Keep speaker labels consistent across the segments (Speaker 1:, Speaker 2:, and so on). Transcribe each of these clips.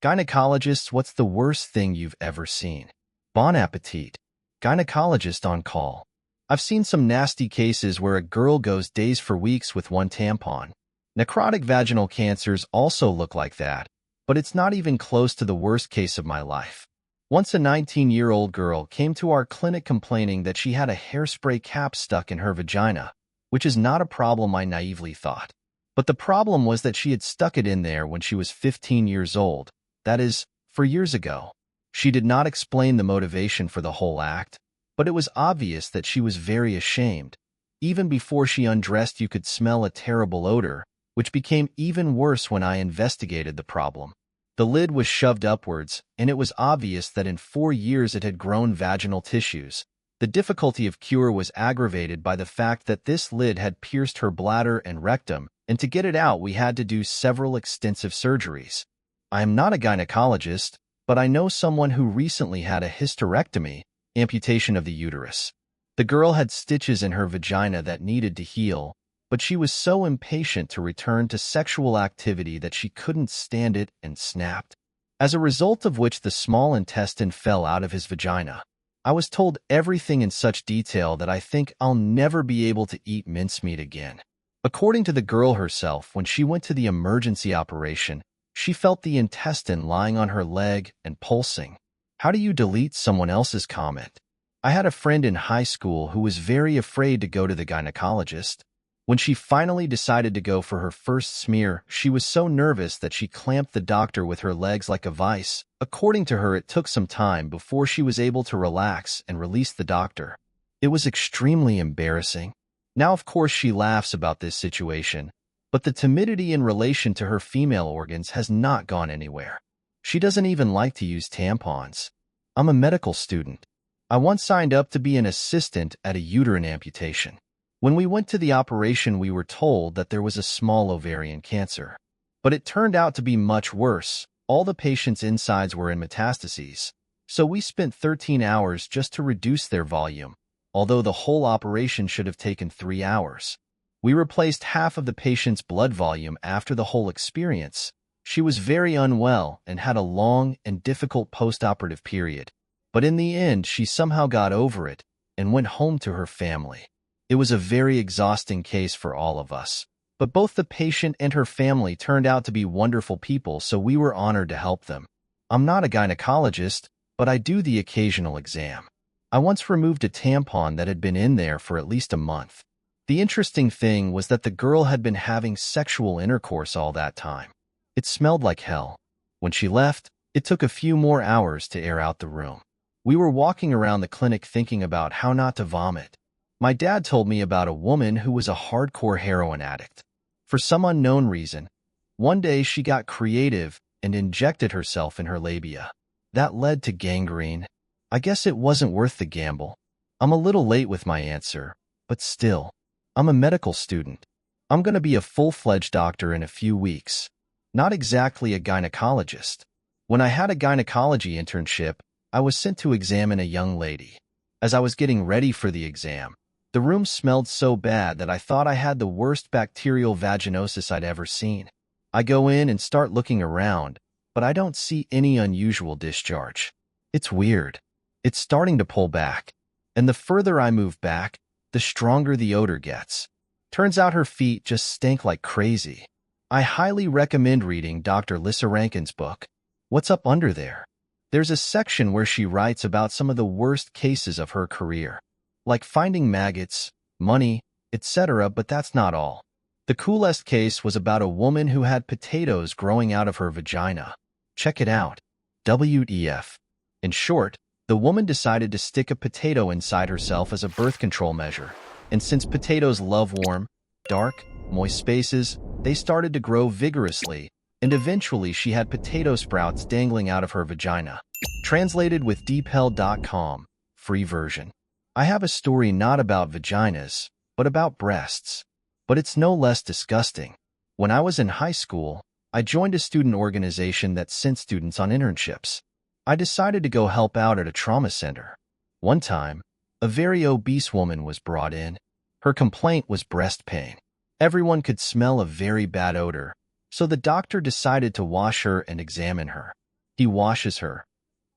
Speaker 1: Gynecologist, what's the worst thing you've ever seen? Bon appetit. Gynecologist on call. I've seen some nasty cases where a girl goes days for weeks with one tampon. Necrotic vaginal cancers also look like that, but it's not even close to the worst case of my life. Once a 19-year-old girl came to our clinic complaining that she had a hairspray cap stuck in her vagina, which is not a problem, I naively thought. But the problem was that she had stuck it in there when she was 15 years old, that is, 4 years ago. She did not explain the motivation for the whole act, but it was obvious that she was very ashamed. Even before she undressed, you could smell a terrible odor, which became even worse when I investigated the problem. The lid was shoved upwards, and it was obvious that in 4 years it had grown vaginal tissues. The difficulty of cure was aggravated by the fact that this lid had pierced her bladder and rectum, and to get it out we had to do several extensive surgeries. I am not a gynecologist, but I know someone who recently had a hysterectomy, amputation of the uterus. The girl had stitches in her vagina that needed to heal, but she was so impatient to return to sexual activity that she couldn't stand it and snapped, as a result of which the small intestine fell out of his vagina. I was told everything in such detail that I think I'll never be able to eat mincemeat again. According to the girl herself, when she went to the emergency operation, she felt the intestine lying on her leg and pulsing. How do you delete someone else's comment? I had a friend in high school who was very afraid to go to the gynecologist. When she finally decided to go for her first smear, she was so nervous that she clamped the doctor with her legs like a vice. According to her, it took some time before she was able to relax and release the doctor. It was extremely embarrassing. Now, of course, she laughs about this situation, but the timidity in relation to her female organs has not gone anywhere. She doesn't even like to use tampons. I'm a medical student. I once signed up to be an assistant at a uterine amputation. When we went to the operation, we were told that there was a small ovarian cancer. But it turned out to be much worse. All the patients' insides were in metastases. So we spent 13 hours just to reduce their volume, although the whole operation should have taken 3 hours. We replaced half of the patient's blood volume after the whole experience. She was very unwell and had a long and difficult post-operative period. But in the end, she somehow got over it and went home to her family. It was a very exhausting case for all of us. But both the patient and her family turned out to be wonderful people, so we were honored to help them. I'm not a gynecologist, but I do the occasional exam. I once removed a tampon that had been in there for at least a month. The interesting thing was that the girl had been having sexual intercourse all that time. It smelled like hell. When she left, it took a few more hours to air out the room. We were walking around the clinic thinking about how not to vomit. My dad told me about a woman who was a hardcore heroin addict. For some unknown reason, one day she got creative and injected herself in her labia. That led to gangrene. I guess it wasn't worth the gamble. I'm a little late with my answer, but still, I'm a medical student. I'm going to be a full-fledged doctor in a few weeks. Not exactly a gynecologist. When I had a gynecology internship, I was sent to examine a young lady. As I was getting ready for the exam, the room smelled so bad that I thought I had the worst bacterial vaginosis I'd ever seen. I go in and start looking around, but I don't see any unusual discharge. It's weird. It's starting to pull back, and the further I move back, the stronger the odor gets. Turns out her feet just stank like crazy. I highly recommend reading Dr. Lissa Rankin's book, What's Up Under There? There's a section where she writes about some of the worst cases of her career, like finding maggots, money, etc., but that's not all. The coolest case was about a woman who had potatoes growing out of her vagina. Check it out. WEF. In short, the woman decided to stick a potato inside herself as a birth control measure. And since potatoes love warm, dark, moist spaces, they started to grow vigorously, and eventually she had potato sprouts dangling out of her vagina. Translated with deepl.com, free version. I have a story not about vaginas, but about breasts. But it's no less disgusting. When I was in high school, I joined a student organization that sent students on internships. I decided to go help out at a trauma center. One time, a very obese woman was brought in. Her complaint was breast pain. Everyone could smell a very bad odor, so the doctor decided to wash her and examine her. He washes her,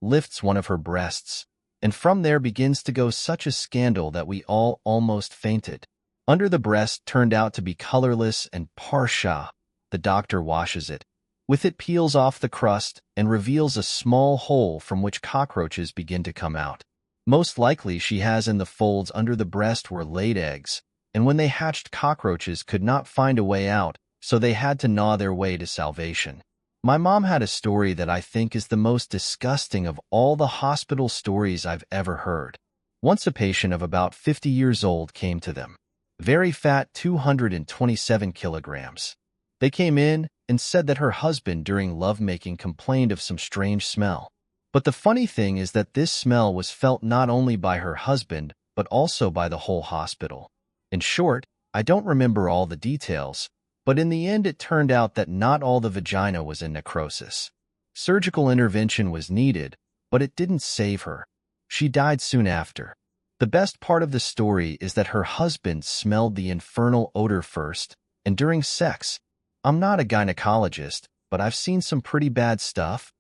Speaker 1: lifts one of her breasts, and from there begins to go such a scandal that we all almost fainted. Under the breast turned out to be colorless and parsha. The doctor washes it. With it peels off the crust and reveals a small hole from which cockroaches begin to come out. Most likely she has in the folds under the breast were laid eggs, and when they hatched, cockroaches could not find a way out, so they had to gnaw their way to salvation. My mom had a story that I think is the most disgusting of all the hospital stories I've ever heard. Once a patient of about 50 years old came to them. Very fat, 227 kilograms. They came in and said that her husband during lovemaking complained of some strange smell. But the funny thing is that this smell was felt not only by her husband, but also by the whole hospital. In short, I don't remember all the details, but in the end it turned out that not all the vagina was in necrosis. Surgical intervention was needed, but it didn't save her. She died soon after. The best part of the story is that her husband smelled the infernal odor first, and during sex. I'm not a gynecologist, but I've seen some pretty bad stuff.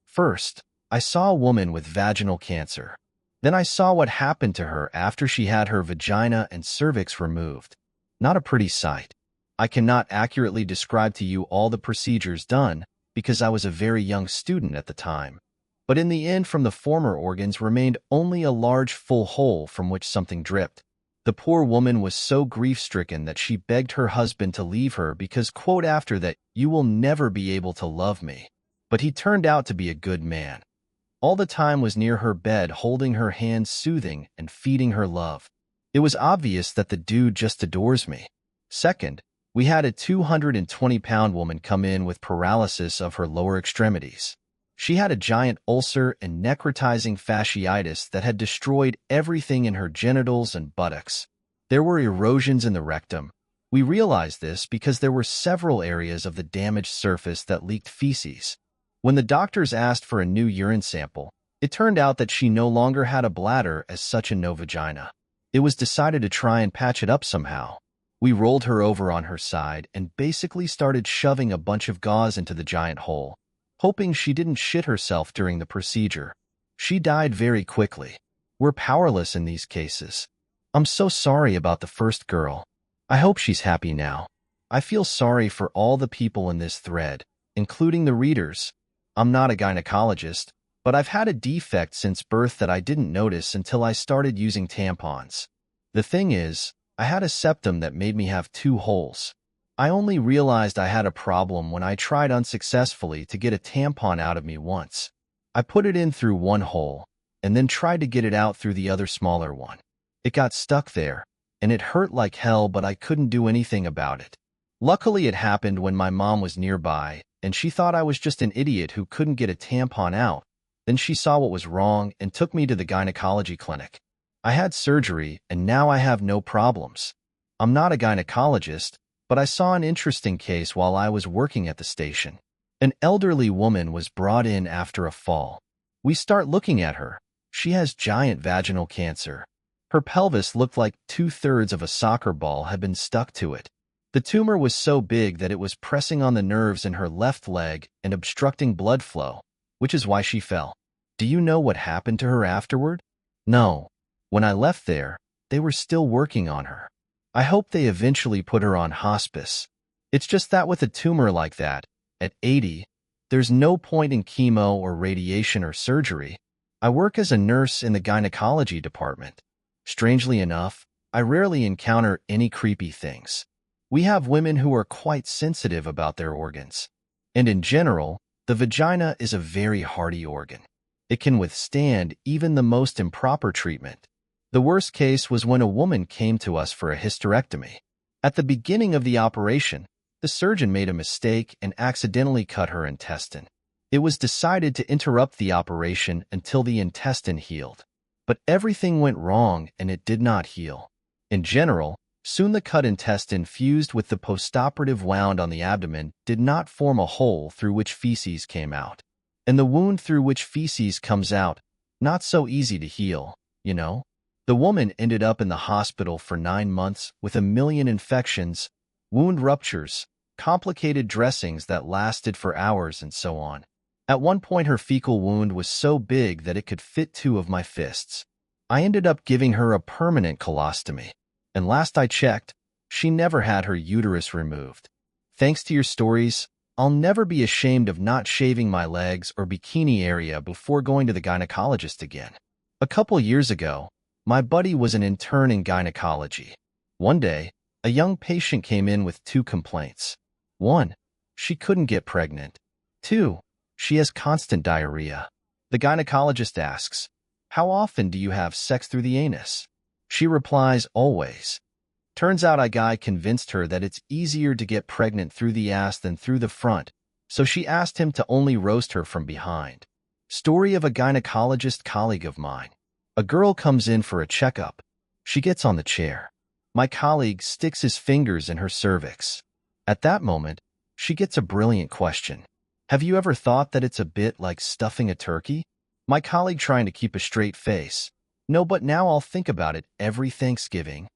Speaker 1: First, I saw a woman with vaginal cancer. Then I saw what happened to her after she had her vagina and cervix removed. Not a pretty sight. I cannot accurately describe to you all the procedures done because I was a very young student at the time. But in the end, from the former organs remained only a large full hole from which something dripped. The poor woman was so grief-stricken that she begged her husband to leave her because, quote, after that, you will never be able to love me. But he turned out to be a good man. All the time was near her bed, holding her hand, soothing and feeding her love. It was obvious that the dude just adores me. Second, we had a 220-pound woman come in with paralysis of her lower extremities. She had a giant ulcer and necrotizing fasciitis that had destroyed everything in her genitals and buttocks. There were erosions in the rectum. We realized this because there were several areas of the damaged surface that leaked feces. When the doctors asked for a new urine sample, it turned out that she no longer had a bladder, as such, and no vagina. It was decided to try and patch it up somehow. We rolled her over on her side and basically started shoving a bunch of gauze into the giant hole, hoping she didn't shit herself during the procedure. She died very quickly. We're powerless in these cases. I'm so sorry about the first girl. I hope she's happy now. I feel sorry for all the people in this thread, including the readers. I'm not a gynecologist, but I've had a defect since birth that I didn't notice until I started using tampons. The thing is, I had a septum that made me have 2 holes. I only realized I had a problem when I tried unsuccessfully to get a tampon out of me once. I put it in through one hole, and then tried to get it out through the other smaller one. It got stuck there, and it hurt like hell, but I couldn't do anything about it. Luckily, it happened when my mom was nearby, and she thought I was just an idiot who couldn't get a tampon out. Then she saw what was wrong and took me to the gynecology clinic. I had surgery, and now I have no problems. I'm not a gynecologist, but I saw an interesting case while I was working at the station. An elderly woman was brought in after a fall. We start looking at her. She has giant vaginal cancer. Her pelvis looked like 2/3 of a soccer ball had been stuck to it. The tumor was so big that it was pressing on the nerves in her left leg and obstructing blood flow, which is why she fell. Do you know what happened to her afterward? No. When I left there, they were still working on her. I hope they eventually put her on hospice. It's just that with a tumor like that, at 80, there's no point in chemo or radiation or surgery. I work as a nurse in the gynecology department. Strangely enough, I rarely encounter any creepy things. We have women who are quite sensitive about their organs. And in general, the vagina is a very hardy organ. It can withstand even the most improper treatment. The worst case was when a woman came to us for a hysterectomy. At the beginning of the operation, the surgeon made a mistake and accidentally cut her intestine. It was decided to interrupt the operation until the intestine healed. But everything went wrong and it did not heal. In general, soon the cut intestine fused with the postoperative wound on the abdomen did not form a hole through which feces came out. And the wound through which feces comes out, not so easy to heal, you know? The woman ended up in the hospital for 9 months with 1 million infections, wound ruptures, complicated dressings that lasted for hours, and so on. At one point, her fecal wound was so big that it could fit 2 of my fists. I ended up giving her a permanent colostomy. And last I checked, she never had her uterus removed. Thanks to your stories, I'll never be ashamed of not shaving my legs or bikini area before going to the gynecologist again. A couple years ago, my buddy was an intern in gynecology. One day, a young patient came in with 2 complaints. 1. She couldn't get pregnant. 2. She has constant diarrhea. The gynecologist asks, "How often do you have sex through the anus?" She replies, "Always." Turns out a guy convinced her that it's easier to get pregnant through the ass than through the front, so she asked him to only roast her from behind. Story of a gynecologist colleague of mine. A girl comes in for a checkup. She gets on the chair. My colleague sticks his fingers in her cervix. At that moment, she gets a brilliant question. "Have you ever thought that it's a bit like stuffing a turkey?" My colleague, trying to keep a straight face, "No, but now I'll think about it every Thanksgiving."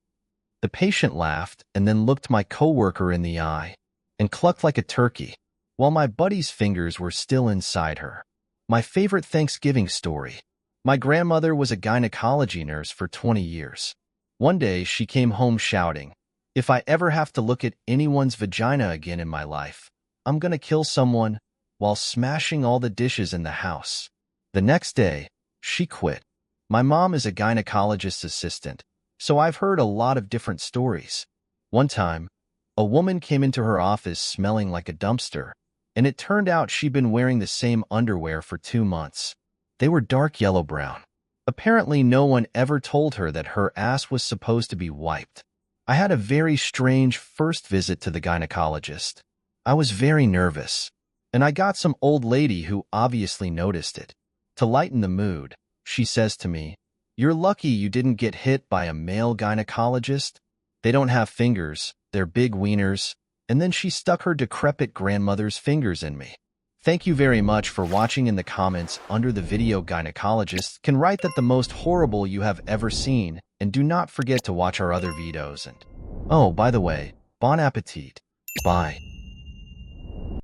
Speaker 1: The patient laughed and then looked my coworker in the eye and clucked like a turkey, while my buddy's fingers were still inside her. My favorite Thanksgiving story. My grandmother was a gynecology nurse for 20 years. One day, she came home shouting, "If I ever have to look at anyone's vagina again in my life, I'm gonna kill someone," while smashing all the dishes in the house. The next day, she quit. My mom is a gynecologist's assistant, so I've heard a lot of different stories. One time, a woman came into her office smelling like a dumpster, and it turned out she'd been wearing the same underwear for 2 months. They were dark yellow-brown. Apparently, no one ever told her that her ass was supposed to be wiped. I had a very strange first visit to the gynecologist. I was very nervous, and I got some old lady who obviously noticed it. To lighten the mood, she says to me, "You're lucky you didn't get hit by a male gynecologist. They don't have fingers, they're big wieners," and then she stuck her decrepit grandmother's fingers in me. Thank you very much for watching. In the comments under the video, gynecologist can write that the most horrible you have ever seen, and do not forget to watch our other videos. And oh, by the way, bon appetit. Bye.